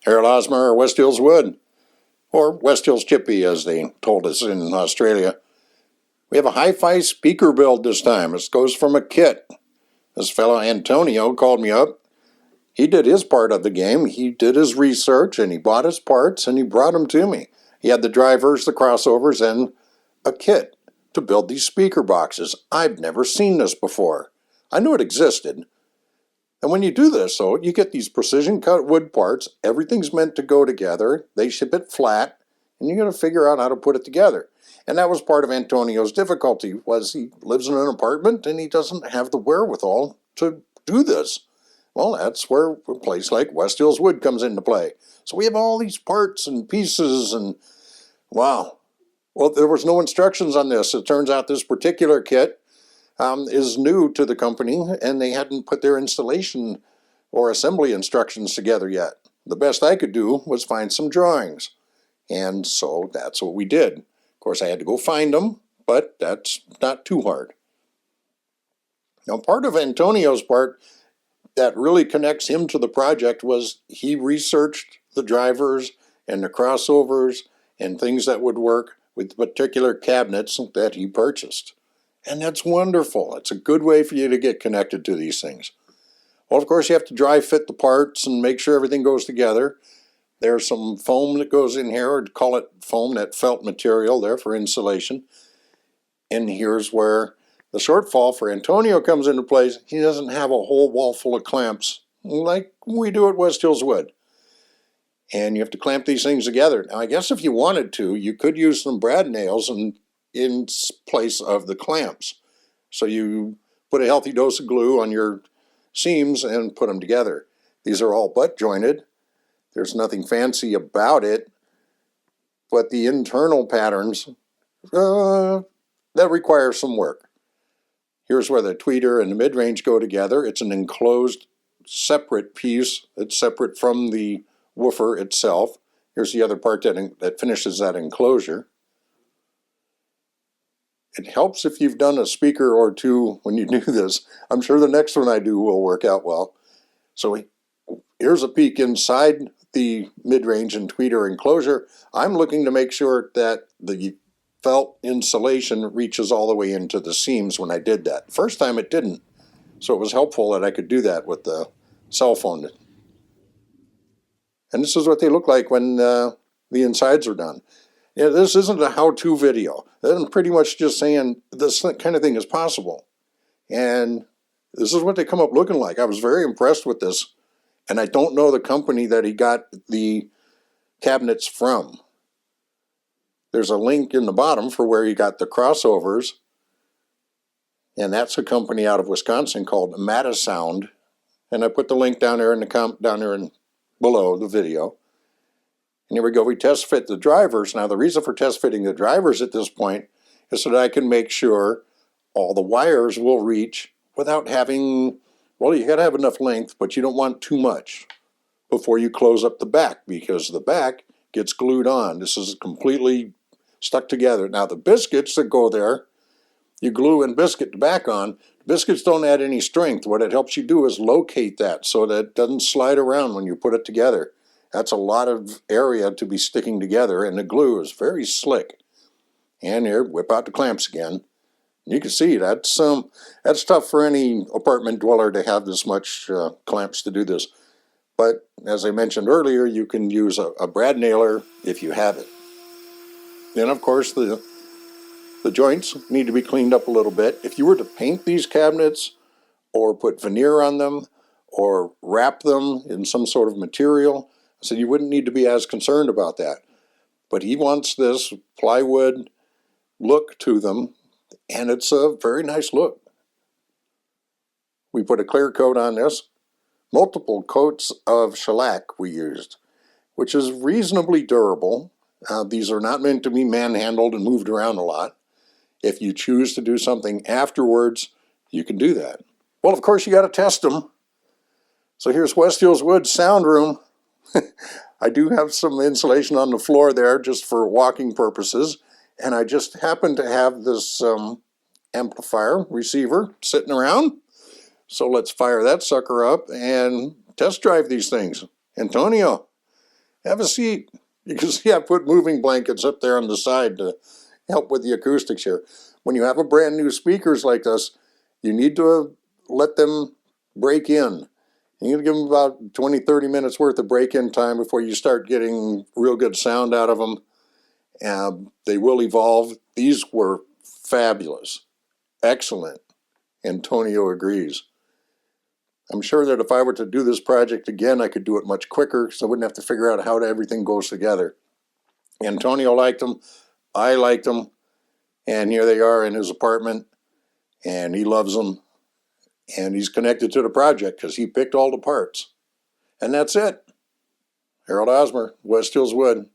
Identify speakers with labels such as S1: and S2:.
S1: Harold Osmer or West Hills Wood, or West Hills Chippy as they told us in Australia. We have a hi-fi speaker build this time. This goes from a kit. This fellow Antonio called me up. He did his part of the game. He did his research and he bought his parts and he brought them to me. He had the drivers, the crossovers, and a kit to build these speaker boxes. I've never seen this before. I knew it existed. And when you do this, though, you get these precision cut wood parts. Everything's meant to go together. They ship it flat, and you got to figure out how to put it together. And that was part of Antonio's difficulty, was he lives in an apartment and he doesn't have the wherewithal to do this. Well, that's where a place like West Hills Wood comes into play. So we have all these parts and pieces, and wow. Well, there was no instructions on this. It turns out this particular kit is new to the company, and they hadn't put their installation or assembly instructions together yet. The best I could do was find some drawings, and so that's what we did. Of course, I had to go find them, but that's not too hard. Now, part of Antonio's part that really connects him to the project was he researched the drivers and the crossovers and things that would work with the particular cabinets that he purchased. And that's wonderful. It's a good way for you to get connected to these things. Well, of course, you have to dry fit the parts and make sure everything goes together. There's some foam that goes in here, or call it foam, that felt material there for insulation. And here's where the shortfall for Antonio comes into place. He doesn't have a whole wall full of clamps like we do at West Hills Wood. And you have to clamp these things together. Now, I guess if you wanted to, you could use some brad nails in place of the clamps. So you put a healthy dose of glue on your seams and put them together. These are all butt jointed. There's nothing fancy about it, but the internal patterns, that require some work. Here's where the tweeter and the mid-range go together. It's an enclosed, separate piece. It's separate from the woofer itself. Here's the other part that finishes that enclosure. It helps if you've done a speaker or two when you do this. I'm sure the next one I do will work out well. So here's a peek inside the mid-range and tweeter enclosure. I'm looking to make sure that the felt insulation reaches all the way into the seams when I did that. First time it didn't, so it was helpful that I could do that with the cell phone. And this is what they look like when the insides are done. Yeah, this isn't a how-to video. I'm pretty much just saying this kind of thing is possible. And this is what they come up looking like. I was very impressed with this. And I don't know the company that he got the cabinets from. There's a link in the bottom for where he got the crossovers. And that's a company out of Wisconsin called Matasound. And I put the link down there in the below the video. And here we go. We test fit the drivers. Now, the reason for test fitting the drivers at this point is so that I can make sure all the wires will reach without having, well, you got to have enough length, but you don't want too much before you close up the back, because the back gets glued on. This is completely stuck together. Now, the biscuits that go there, you glue and biscuit the back on. Biscuits don't add any strength. What it helps you do is locate that so that it doesn't slide around when you put it together. That's a lot of area to be sticking together, and the glue is very slick. And here, whip out the clamps again. You can see that's tough for any apartment dweller to have this much clamps to do this. But as I mentioned earlier, you can use a brad nailer if you have it. Then, of course, the joints need to be cleaned up a little bit. If you were to paint these cabinets or put veneer on them or wrap them in some sort of material, so you wouldn't need to be as concerned about that. But he wants this plywood look to them, and it's a very nice look. We put a clear coat on this. Multiple coats of shellac we used, which is reasonably durable. These are not meant to be manhandled and moved around a lot. If you choose to do something afterwards, you can do that. Well, of course, you got to test them. So here's West Hills Wood sound room. I do have some insulation on the floor there just for walking purposes, and I just happen to have this amplifier receiver sitting around. So let's fire that sucker up and test drive these things. Antonio, Have a seat. You can see I put moving blankets up there on the side to help with the acoustics here. When you have a brand new speakers like this, you need to let them break in. You need to give them about 20, 30 minutes worth of break-in time before you start getting real good sound out of them. They will evolve. These were fabulous. Excellent. Antonio agrees. I'm sure that if I were to do this project again, I could do it much quicker, so I wouldn't have to figure out how everything goes together. Antonio liked them. I liked them. And here they are in his apartment. And he loves them. And he's connected to the project because he picked all the parts. And that's it. Harold Osmer, West Hills Wood.